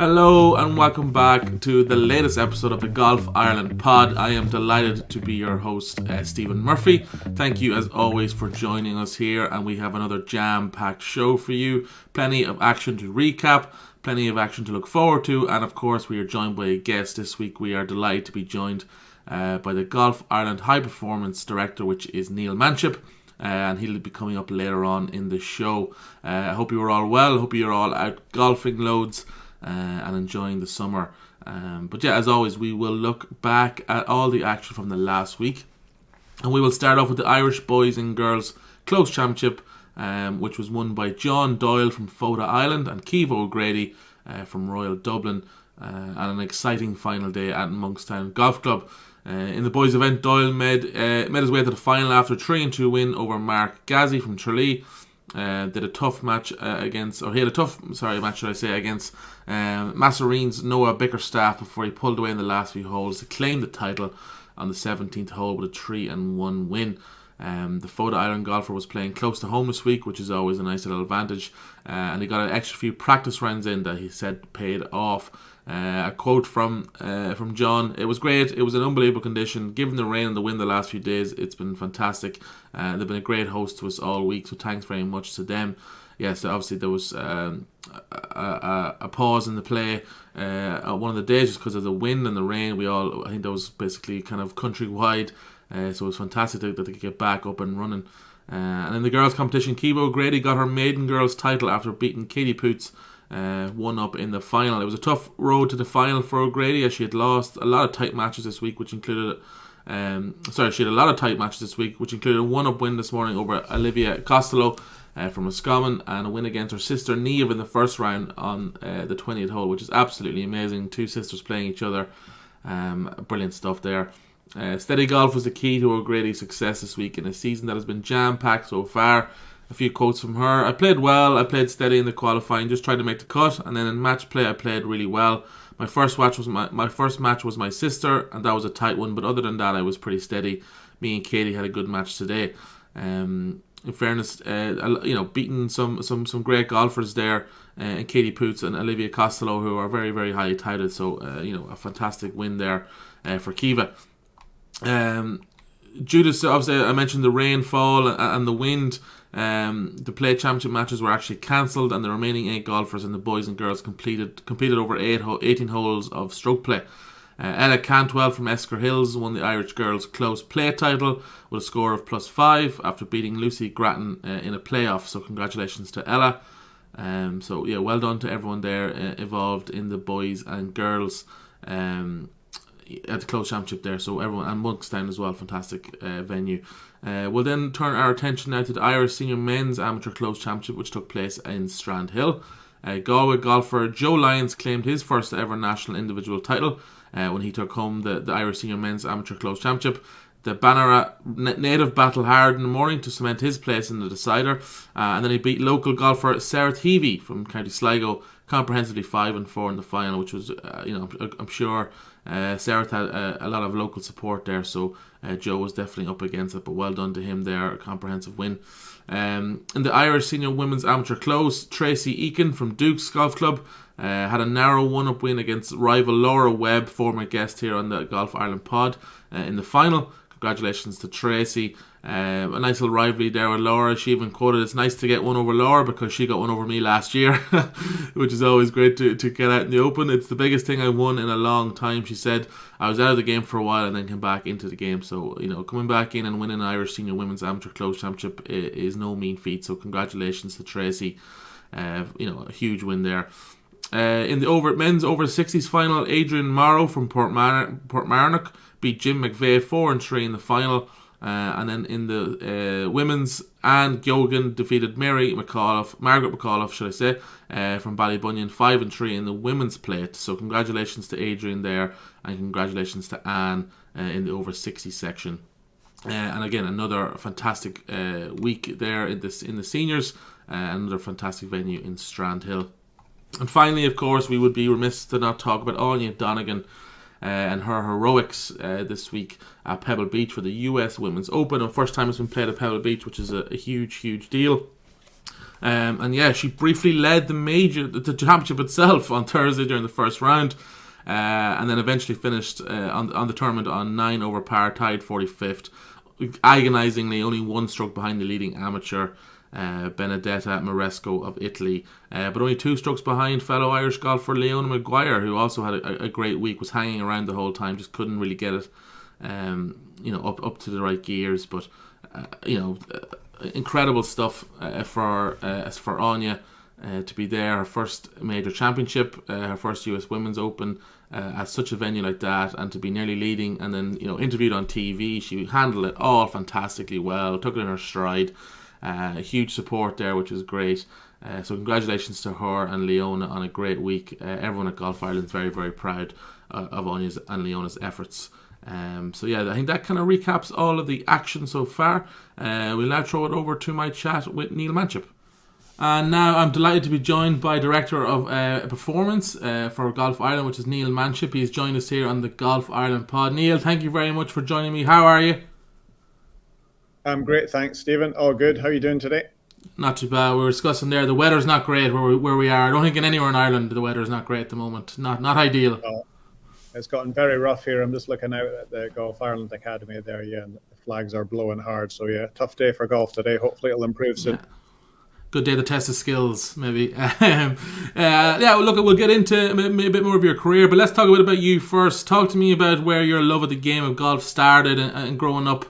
Hello and welcome back to the latest episode of the Golf Ireland pod. I am delighted to be your host, Stephen Murphy. Thank you as always for joining us here, and we have another jam-packed show for you. Plenty of action to recap, plenty of action to look forward to, and of course we are joined by a guest this week. We are delighted to be joined by the Golf Ireland High Performance Director, which is Neil Manchip. And he'll be coming up later on in the show. I hope you are all well. I hope you're all out golfing loads and enjoying the summer. But yeah, as always, we will look back at all the action from the last week. And we will start off with the Irish Boys and Girls Close Championship, which was won by John Doyle from Fota Island and Ciamh O'Grady from Royal Dublin. And an exciting final day at Monkstown Golf Club. In the boys' event, Doyle made his way to the final after a 3-2 win over Mark Gazzi from Tralee. Did a tough match against Masserene's Noah Bickerstaff before he pulled away in the last few holes to claim the title on the 17th hole with a 3-1 win. The Fota Island golfer was playing close to home this week, which is always a nice little advantage, and he got an extra few practice rounds in that he said paid off. A quote from John: "It was great. It was an unbelievable condition. Given the rain and the wind the last few days, it's been fantastic. They've been a great host to us all week, so thanks very much to them." Yes, obviously there was a pause in the play one of the days just because of the wind and the rain. I think that was basically kind of countrywide, so it was fantastic that they could get back up and running. And in the girls' competition, Ciamh O'Grady got her maiden girls title after beating Katie Poots 1-up in the final. It was a tough road to the final for O'Grady, as she had lost a lot of tight matches this week, which included she had a lot of tight matches this week, which included a 1-up win this morning over Olivia Costello from Roscommon, and a win against her sister Niamh in the first round on the 20th hole, which is absolutely amazing. Two sisters playing each other. Brilliant stuff there. Steady golf was the key to O'Grady's success this week in a season that has been jam-packed so far. A few quotes from her: "I played well, I played steady in the qualifying, just tried to make the cut, and then in match play I played really well. My first match was my sister, and that was a tight one, but other than that I was pretty steady. Me and Katie had a good match today." In fairness, beating some great golfers there, and Katie Poots and Olivia Costello, who are very, very highly touted, so a fantastic win there for Ciamh. Judas, obviously I mentioned the rainfall and the wind. The play championship matches were actually cancelled, and the remaining 8 golfers in the boys and girls completed over 18 holes of stroke play. Ella Cantwell from Esker Hills won the Irish girls close play title with a score of +5 after beating Lucy Grattan in a playoff, so congratulations to Ella. Well done to everyone there involved in the boys and girls at the close championship there. So everyone, and Monkstown as well, fantastic venue. We'll then turn our attention now to the Irish Senior Men's Amateur Close Championship, which took place in Strandhill. Galway golfer Joe Lyons claimed his first ever national individual title when he took home the Irish Senior Men's Amateur Close Championship. The Banneragh native battled hard in the morning to cement his place in the decider, and then he beat local golfer Sarah Heavey from County Sligo comprehensively 5-4 in the final, which was I'm sure Sarah had a lot of local support there, so Joe was definitely up against it, but well done to him there, a comprehensive win. In the Irish Senior Women's Amateur Close, Tracy Eakin from Duke's Golf Club had a narrow 1-up win against rival Laura Webb, former guest here on the Golf Ireland pod, in the final. Congratulations to Tracy. A nice little rivalry there with Laura. She even quoted, "It's nice to get one over Laura because she got one over me last year," which is always great to get out in the open. "It's the biggest thing I won in a long time," she said. "I was out of the game for a while and then came back into the game." So, coming back in and winning an Irish Senior Women's Amateur Close Championship is no mean feat. So congratulations to Tracy. A huge win there. In the men's over 60s final, Adrian Morrow from Portmarnock beat Jim McVeigh 4-3 in the final. And then in the women's, Anne Giogan defeated Margaret McAuliffe, from Ballybunion 5-3 in the women's plate. So congratulations to Adrian there, and congratulations to Anne in the over 60 section. And again, another fantastic week there in the seniors, another fantastic venue in Strandhill. And finally, of course, we would be remiss to not talk about Áine Donegan and her heroics this week at Pebble Beach for the US Women's Open. And first time it's been played at Pebble Beach, which is a huge, huge deal. And yeah, she briefly led the championship itself on Thursday during the first round. And then eventually finished on the tournament on 9 over par, tied 45th. Agonisingly, only one stroke behind the leading amateur, Benedetta Moresco of Italy, but only 2 strokes behind fellow Irish golfer Leona Maguire, who also had a great week, was hanging around the whole time, just couldn't really get it up to the right gears. But incredible stuff for Áine to be there, her first major championship, her first US Women's Open at such a venue like that, and to be nearly leading, and then interviewed on TV. She handled it all fantastically well, took it in her stride. Huge support there, which was great. So congratulations to her and Leona on a great week. Everyone at Golf Ireland is very, very proud of Áine's and Leona's efforts. So yeah, I think that kind of recaps all of the action so far. We'll now throw it over to my chat with Neil Manchip. And now I'm delighted to be joined by Director of Performance for Golf Ireland, which is Neil Manchip. He's joined us here on the Golf Ireland pod. Neil, thank you very much for joining me. How are you? I'm great, thanks, Stephen. All good. How are you doing today? Not too bad. We were discussing there, the weather's not great where we are. I don't think in anywhere in Ireland the weather's not great at the moment. Not ideal. It's gotten very rough here. I'm just looking out at the Golf Ireland Academy there, and the flags are blowing hard. So yeah, tough day for golf today. Hopefully it'll improve soon. Yeah. Good day to test the skills, maybe. We'll get into a bit more of your career, but let's talk a bit about you first. Talk to me about where your love of the game of golf started and growing up.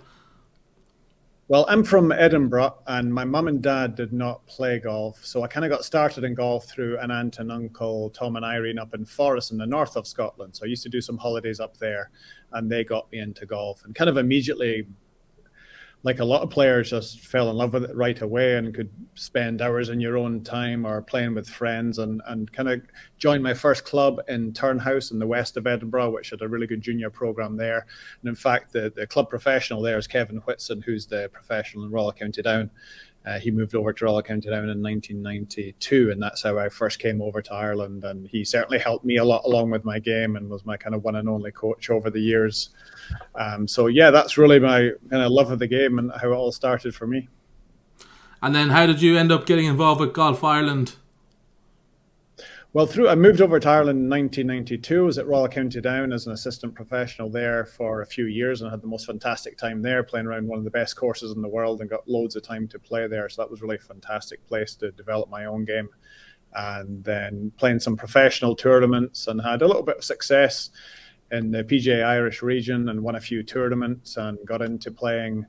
Well, I'm from Edinburgh, and my mum and dad did not play golf, so I kind of got started in golf through an aunt and uncle, Tom and Irene, up in Forres in the north of Scotland. So I used to do some holidays up there, and they got me into golf, and kind of immediately, like a lot of players, just fell in love with it right away and could spend hours in your own time or playing with friends, and kind of joined my first club in Turnhouse in the west of Edinburgh, which had a really good junior program there. And in fact, the club professional there is Kevin Whitson, who's the professional in Royal County Down. He moved over to Royal County Down in 1992, and that's how I first came over to Ireland. And he certainly helped me a lot along with my game and was my kind of one and only coach over the years. So yeah, that's really my kind of love of the game and how it all started for me. And then how did you end up getting involved with Golf Ireland? Well, I moved over to Ireland in 1992. I was at Royal County Down as an assistant professional there for a few years and had the most fantastic time there, playing around one of the best courses in the world and got loads of time to play there. So that was really a fantastic place to develop my own game. And then playing some professional tournaments and had a little bit of success in the PGA Irish region and won a few tournaments and got into playing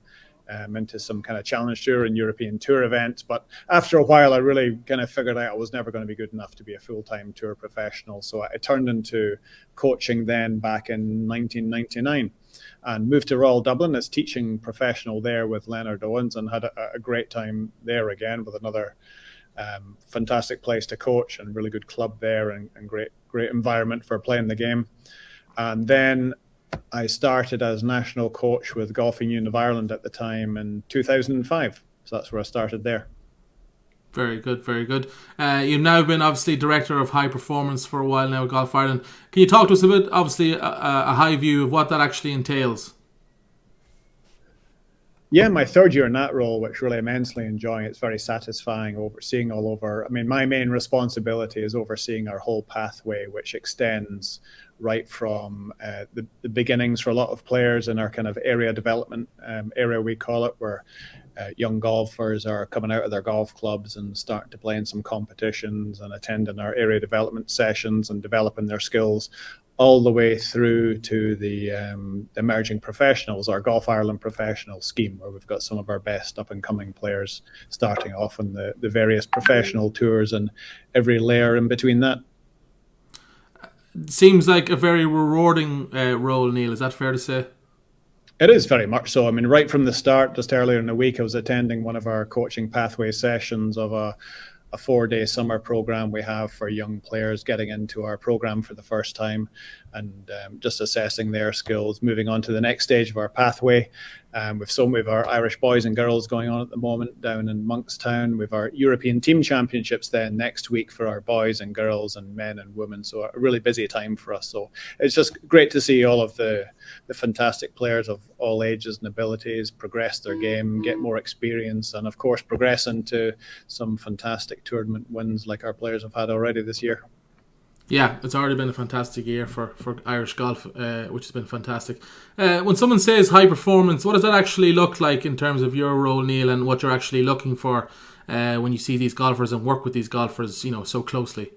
into some kind of challenge tour and European tour events. But after a while, I really kind of figured out I was never going to be good enough to be a full-time tour professional. So I turned into coaching then back in 1999 and moved to Royal Dublin as teaching professional there with Leonard Owens, and had a great time there again with another fantastic place to coach and really good club there, and great environment for playing the game. And then I started as national coach with Golfing Union of Ireland at the time in 2005. So that's where I started there. Very good, very good. You've now been obviously director of high performance for a while now at Golf Ireland. Can you talk to us a bit, obviously, a high view of what that actually entails? Yeah, my third year in that role, which really immensely enjoying. It's very satisfying overseeing all over. I mean, my main responsibility is overseeing our whole pathway, which extends right from the beginnings for a lot of players in our kind of area development area, we call it, where young golfers are coming out of their golf clubs and starting to play in some competitions and attending our area development sessions and developing their skills, all the way through to the emerging professionals, our Golf Ireland professional scheme, where we've got some of our best up-and-coming players starting off on the various professional tours and every layer in between that. Seems like a very rewarding role, Neil. Is that fair to say? It is very much so. I mean, right from the start, just earlier in the week, I was attending one of our coaching pathway sessions of a a 4-day summer program we have for young players getting into our program for the first time, and just assessing their skills, moving on to the next stage of our pathway. We've some of our Irish boys and girls going on at the moment down in Monkstown. We've our European Team Championships then next week for our boys and girls and men and women. So a really busy time for us. So it's just great to see all of the fantastic players of all ages and abilities progress their game, get more experience, and of course progress into some fantastic tournament wins like our players have had already this year. Yeah, it's already been a fantastic year for Irish golf, which has been fantastic. When someone says high performance, what does that actually look like in terms of your role, Neil, and what you're actually looking for when you see these golfers and work with these golfers, so closely?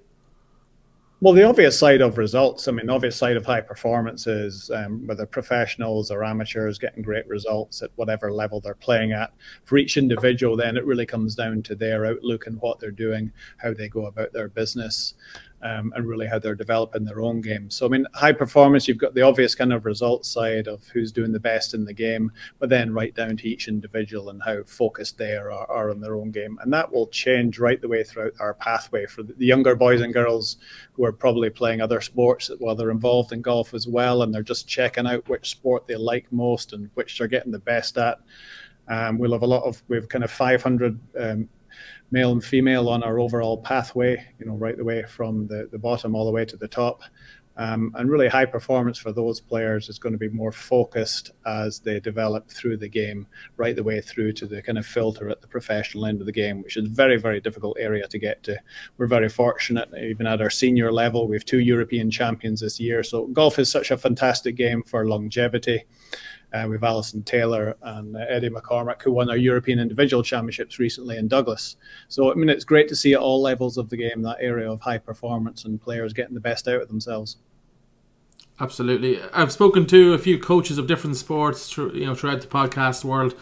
Well, the obvious side of results, the obvious side of high performance is whether professionals or amateurs getting great results at whatever level they're playing at. For each individual, then it really comes down to their outlook and what they're doing, how they go about their business, and really how they're developing their own game. So, high performance, you've got the obvious kind of results side of who's doing the best in the game, but then right down to each individual and how focused they are on their own game. And that will change right the way throughout our pathway for the younger boys and girls who are probably playing other sports while they're involved in golf as well, and they're just checking out which sport they like most and which they're getting the best at. We've kind of 500 male and female on our overall pathway, right the way from the bottom all the way to the top. And really high performance for those players is going to be more focused as they develop through the game, right the way through to the kind of filter at the professional end of the game, which is a very, very difficult area to get to. We're very fortunate, even at our senior level, we have 2 European champions this year. So golf is such a fantastic game for longevity. We've Alison Taylor and Eddie McCormack, who won our European Individual Championships recently in Douglas. So, it's great to see at all levels of the game that area of high performance and players getting the best out of themselves. Absolutely. I've spoken to a few coaches of different sports throughout the podcast world,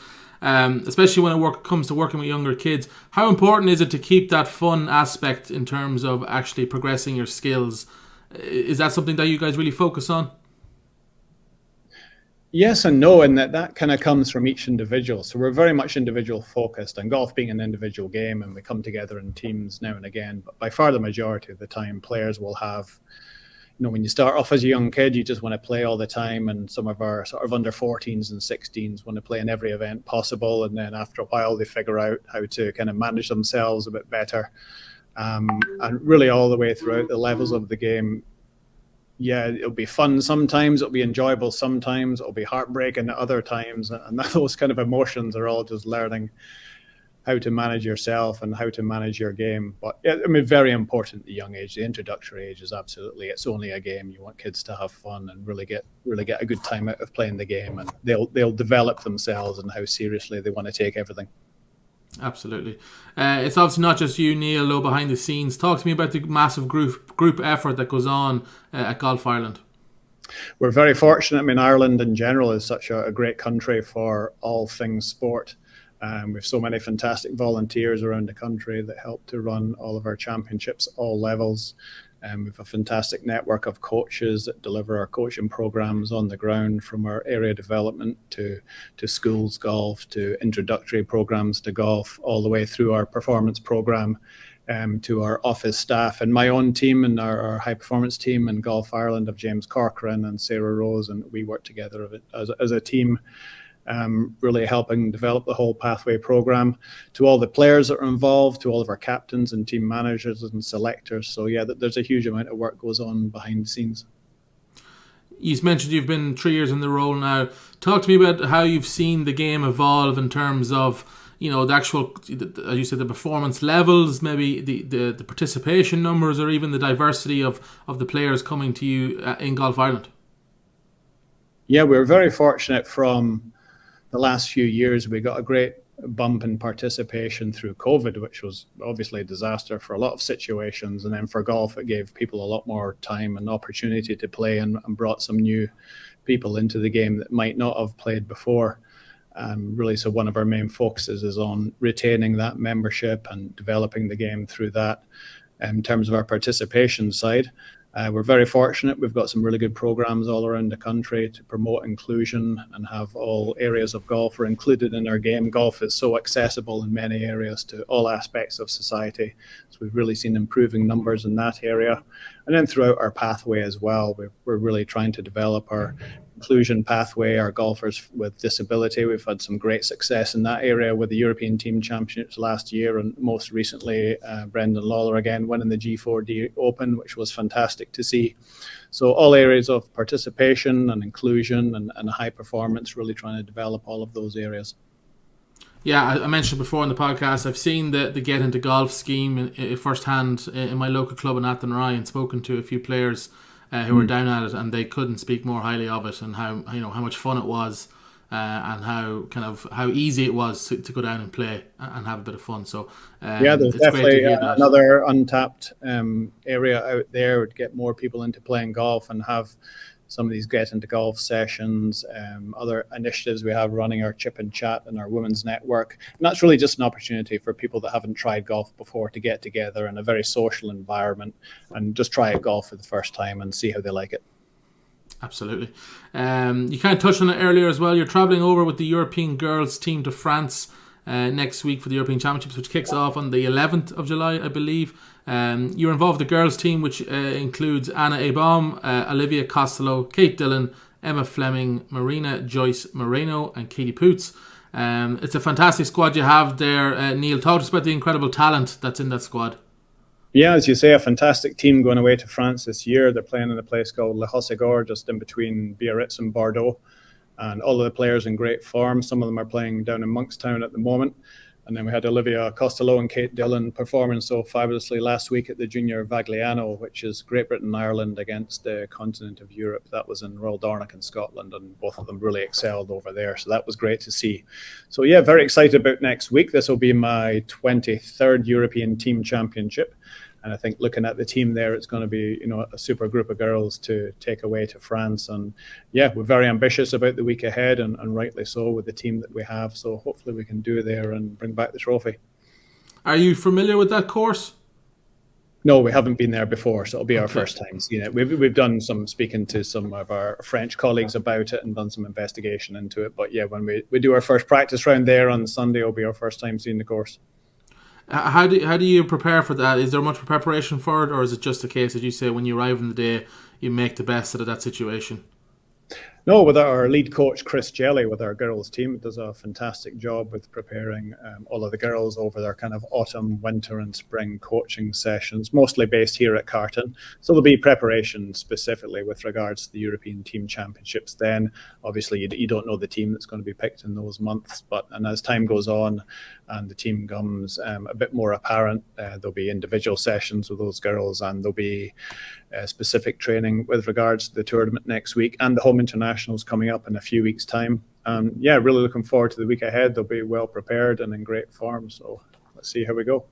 especially when it comes to working with younger kids. How important is it to keep that fun aspect in terms of actually progressing your skills? Is that something that you guys really focus on? Yes and no, and that kind of comes from each individual. So we're very much individual focused, and golf being an individual game, and we come together in teams now and again. But by far the majority of the time, players will have, when you start off as a young kid, you just want to play all the time. And some of our sort of under 14s and 16s want to play in every event possible. And then after a while, they figure out how to kind of manage themselves a bit better. And really all the way throughout the levels of the game, yeah, it'll be fun sometimes, it'll be enjoyable sometimes, it'll be heartbreaking at other times, and those kind of emotions are all just learning how to manage yourself and how to manage your game. But very important at the young age. The introductory age is absolutely, it's only a game. You want kids to have fun and really get a good time out of playing the game, and they'll develop themselves and how seriously they want to take everything. Absolutely. It's obviously not just you, Neil, though, behind the scenes. Talk to me about the massive group effort that goes on at Golf Ireland. We're very fortunate. Ireland in general is such a great country for all things sport. We have so many fantastic volunteers around the country that help to run all of our championships, all levels. We have a fantastic network of coaches that deliver our coaching programs on the ground, from our area development to schools golf, to introductory programs to golf, all the way through our performance program, to our office staff and my own team and our high performance team in Golf Ireland of James Corcoran and Sarah Rose, and we work together as a team. Really helping develop the whole pathway program, to all the players that are involved, to all of our captains and team managers and selectors. So yeah, there's a huge amount of work goes on behind the scenes. You mentioned you've been 3 years in the role now. Talk to me about how you've seen the game evolve in terms of, the actual, as you said, the performance levels, maybe the participation numbers, or even the diversity of the players coming to you in Golf Ireland. Yeah, we're very fortunate from the last few years. We got a great bump in participation through COVID, which was obviously a disaster for a lot of situations. And then for golf, it gave people a lot more time and opportunity to play, and brought some new people into the game that might not have played before. Really, so one of our main focuses is on retaining that membership and developing the game through that. In terms of our participation side, We're very fortunate. We've got some really good programs all around the country to promote inclusion and have all areas of golf are included in our game. Golf is so accessible in many areas to all aspects of society. So we've really seen improving numbers in that area. And then throughout our pathway as well, we're really trying to develop our inclusion pathway, our golfers with disability. We've had some great success in that area with the European Team Championships last year, and most recently Brendan Lawler again winning the G4D Open, which was fantastic to see. So all areas of participation and inclusion and high performance, really trying to develop all of those areas. Yeah, I mentioned before in the podcast, I've seen the Get Into Golf scheme firsthand in my local club in Athenry, and spoken to a few players who were down at it, and they couldn't speak more highly of it, and how much fun it was, and how easy it was to go down and play and have a bit of fun. So there's it's definitely great to hear that. Another untapped area out there to get more people into playing golf and have some of these Get Into Golf sessions, other initiatives we have running, our Chip and Chat and our Women's Network. And that's really just an opportunity for people that haven't tried golf before to get together in a very social environment and just try golf for the first time and see how they like it. Absolutely. You kind of touched on it earlier as well. You're travelling over with the European girls team to France next week for the European Championships, which kicks off on the 11th of July, I believe. You're involved with the girls team, which includes Anna Ebom, Olivia Costello, Kate Dillon, Emma Fleming, Marina Joyce Moreno, and Katie Poots. It's a fantastic squad you have there. Neil, talk to us about the incredible talent that's in that squad. Yeah, as you say, a fantastic team going away to France this year. They're playing in a place called Le Hossegor, just in between Biarritz and Bordeaux. And all of the players in great form. Some of them are playing down in Monkstown at the moment. And then we had Olivia Costello and Kate Dillon performing so fabulously last week at the Junior Vagliano, which is Great Britain, Ireland against the continent of Europe. That was in Royal Dornoch in Scotland, and both of them really excelled over there. So that was great to see. So yeah, very excited about next week. This will be my 23rd European Team Championship. And I think looking at the team there, it's going to be, a super group of girls to take away to France. And yeah, we're very ambitious about the week ahead, and rightly so with the team that we have. So hopefully we can do there and bring back the trophy. Are you familiar with that course? No, we haven't been there before, so it'll be our first time seeing it. We've done some speaking to some of our French colleagues about it and done some investigation into it. But yeah, when we do our first practice round there on Sunday, it'll be our first time seeing the course. How do you prepare for that? Is there much preparation for it, or is it just a case, as you say, when you arrive in the day, you make the best out of that situation? No, with our lead coach, Chris Jelly, with our girls team, does a fantastic job with preparing all of the girls over their kind of autumn, winter and spring coaching sessions, mostly based here at Carton. So there'll be preparation specifically with regards to the European Team Championships then. Obviously, you don't know the team that's going to be picked in those months, and as time goes on and the team becomes a bit more apparent, there'll be individual sessions with those girls, and there'll be specific training with regards to the tournament next week and the home internationals coming up in a few weeks' time. Yeah, really looking forward to the week ahead. They'll be well prepared and in great form. So let's see how we go.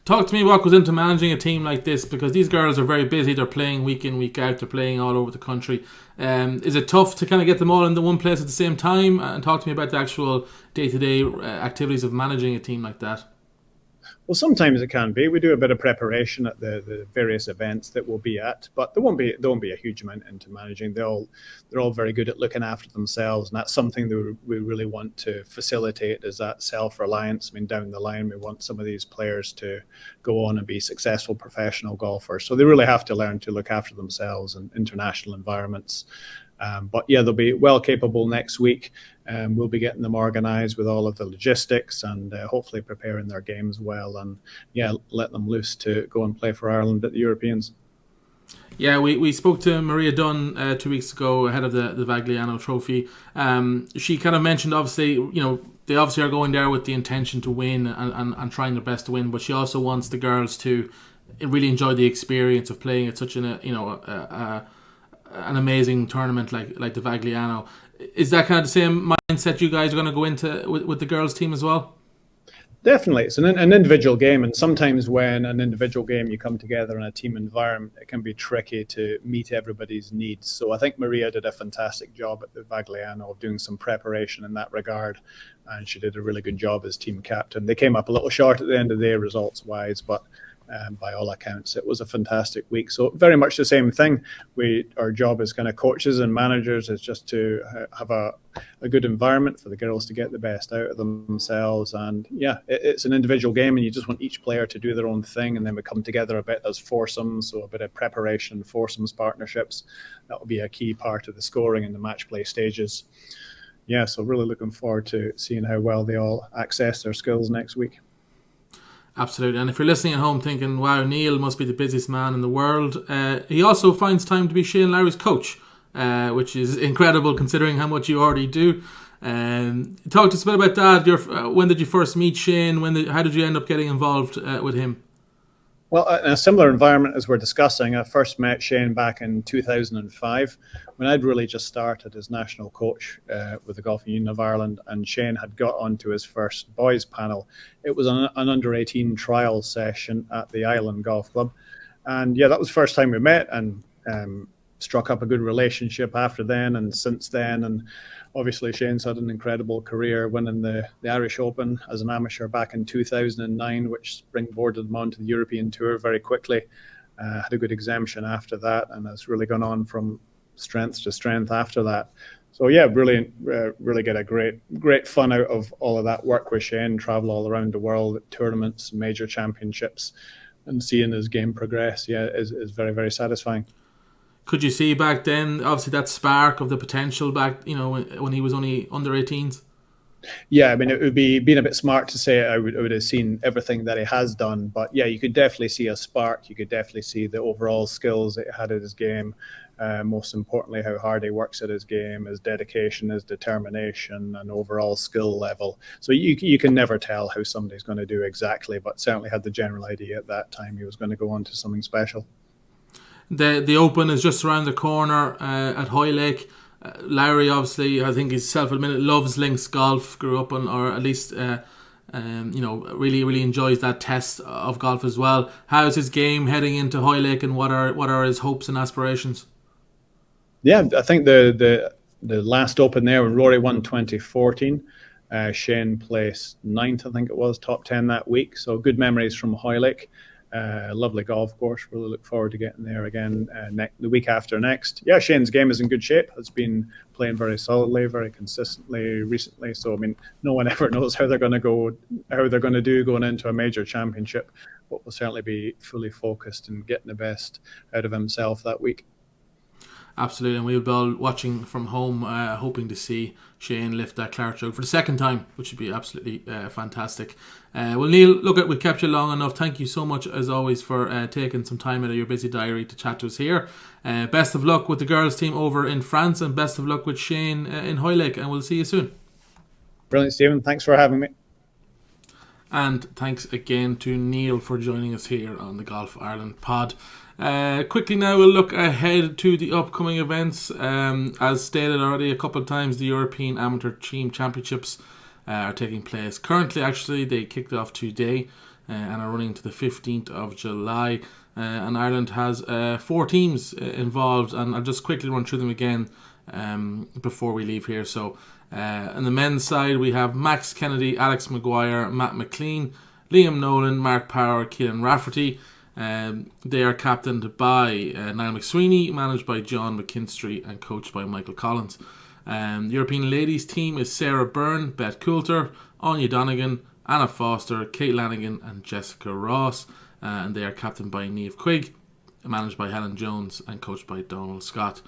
Talk to me what goes into managing a team like this, because these girls are very busy. They're playing week in, week out. They're playing all over the country. Is it tough to kind of get them all in the one place at the same time? And talk to me about the actual day-to-day activities of managing a team like that. Well, sometimes it can be. We do a bit of preparation at the various events that we'll be at, but there won't be a huge amount into managing. They're all very good at looking after themselves, and that's something that we really want to facilitate, is that self-reliance. I mean, down the line, we want some of these players to go on and be successful professional golfers. So they really have to learn to look after themselves in international environments. But yeah, they'll be well capable next week. We'll be getting them organised with all of the logistics and hopefully preparing their games well, and yeah, let them loose to go and play for Ireland at the Europeans. Yeah, we spoke to Maria Dunn 2 weeks ago ahead of the Vagliano Trophy. She kind of mentioned, obviously, they obviously are going there with the intention to win and trying their best to win, but she also wants the girls to really enjoy the experience of playing at such an amazing tournament like the Vagliano. Is that kind of the same mindset you guys are going to go into with the girls team as well? Definitely. It's an individual game, and sometimes when an individual game you come together in a team environment, it can be tricky to meet everybody's needs. So I think Maria did a fantastic job at the Vagliano of doing some preparation in that regard, and she did a really good job as team captain. They came up a little short at the end of the day results-wise, but by all accounts. It was a fantastic week. So very much the same thing. Our job as kind of coaches and managers is just to have a good environment for the girls to get the best out of themselves. And yeah, it's an individual game, and you just want each player to do their own thing, and then we come together a bit as foursomes, so a bit of preparation, foursomes partnerships. That will be a key part of the scoring in the match play stages. Yeah, so really looking forward to seeing how well they all access their skills next week. Absolutely. And if you're listening at home thinking, wow, Neil must be the busiest man in the world, he also finds time to be Shane Lowry's coach, which is incredible considering how much you already do. Talk to us a bit about that. When did you first meet Shane? How did you end up getting involved with him? Well, in a similar environment as we're discussing, I first met Shane back in 2005 when I'd really just started as national coach with the Golfing Union of Ireland, and Shane had got onto his first boys panel. It was an under-18 trial session at the Island Golf Club. And yeah, that was the first time we met, and struck up a good relationship after then and since then. And obviously Shane's had an incredible career, winning the Irish Open as an amateur back in 2009, which springboarded him onto the European Tour very quickly. Had a good exemption after that, and has really gone on from strength to strength after that. So yeah, really get a great fun out of all of that work with Shane, travel all around the world at tournaments, major championships, and seeing his game progress, is very, very satisfying. Could you see back then, obviously, that spark of the potential back, when he was only under 18s? Yeah, I mean, it would be being a bit smart to say I would have seen everything that he has done. But yeah, you could definitely see a spark. You could definitely see the overall skills that he had at his game. Most importantly, how hard he works at his game, his dedication, his determination, and overall skill level. So you can never tell how somebody's going to do exactly, but certainly had the general idea at that time he was going to go on to something special. The Open is just around the corner at Hoylake. Lowry, obviously, I think he's self-admitted, loves links golf, grew up on, or at least, really, really enjoys that test of golf as well. How's his game heading into Hoylake, and what are his hopes and aspirations? Yeah, I think the last Open there, when Rory won 2014, Shane placed 9th, I think it was, top 10 that week. So good memories from Hoylake. Lovely golf course. Really look forward to getting there again the week after next. Yeah, Shane's game is in good shape. Has been playing very solidly, very consistently recently. So I mean, no one ever knows how they're going to do going into a major championship, but will certainly be fully focused and getting the best out of himself that week. Absolutely, and we'll be all watching from home, hoping to see Shane lift that Clark Jug for the second time, which would be absolutely fantastic. Well, Neil, we've kept you long enough. Thank you so much, as always, for taking some time out of your busy diary to chat to us here. Best of luck with the girls' team over in France, and best of luck with Shane in Hoylake, and we'll see you soon. Brilliant, Stephen. Thanks for having me. And thanks again to Neil for joining us here on the Golf Ireland pod. Quickly now, we'll look ahead to the upcoming events. As stated already a couple of times, the European Amateur Team Championships are taking place. Currently, actually, they kicked off today and are running to the 15th of July. And Ireland has 4 teams involved, and I'll just quickly run through them again before we leave here. So, on the men's side, we have Max Kennedy, Alex Maguire, Matt McLean, Liam Nolan, Mark Power, Keelan Rafferty. They are captained by Niall McSweeney, managed by John McKinstry, and coached by Michael Collins. The European ladies team is Sarah Byrne, Beth Coulter, Áine Donegan, Anna Foster, Kate Lanigan, and Jessica Ross. And they are captained by Niamh Quigg, managed by Helen Jones, and coached by Donald Scott.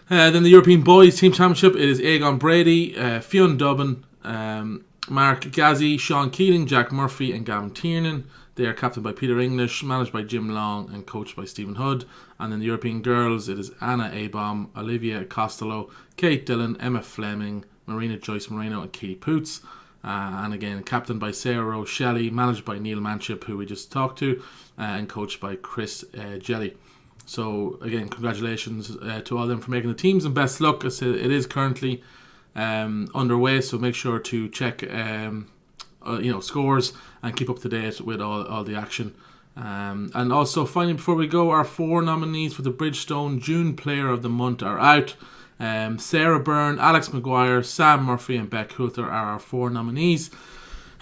Then the European Boys Team Championship, it is Aegon Brady, Fionn Dubbin, Mark Gazzi, Sean Keating, Jack Murphy, and Gavin Tiernan. They are captained by Peter English, managed by Jim Long, and coached by Stephen Hood. And then the European girls, it is Anna Abom, Olivia Costello, Kate Dillon, Emma Fleming, Marina Joyce Moreno, and Katie Poots. And again, captained by Sarah Rose Shelley, managed by Neil Manchip, who we just talked to, and coached by Chris Jelly. So again, congratulations to all of them for making the teams, and best luck. As it is currently underway, so make sure to check scores and keep up to date with all the action. And also, finally, before we go, our 4 nominees for the Bridgestone June Player of the Month are out. Sarah Byrne, Alex Maguire, Sam Murphy, and Beck Coulter are our 4 nominees.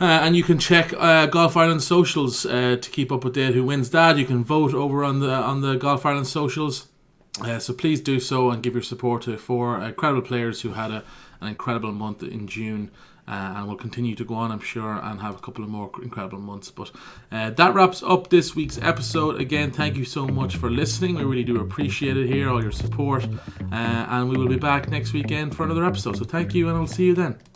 And you can check Golf Ireland socials to keep up with who wins that. You can vote over on the Golf Ireland socials. So please do so and give your support to 4 incredible players who had an incredible month in June. And will continue to go on, I'm sure, and have a couple of more incredible months. But that wraps up this week's episode. Again, thank you so much for listening. We really do appreciate it here, all your support. And we will be back next weekend for another episode. So thank you, and I'll see you then.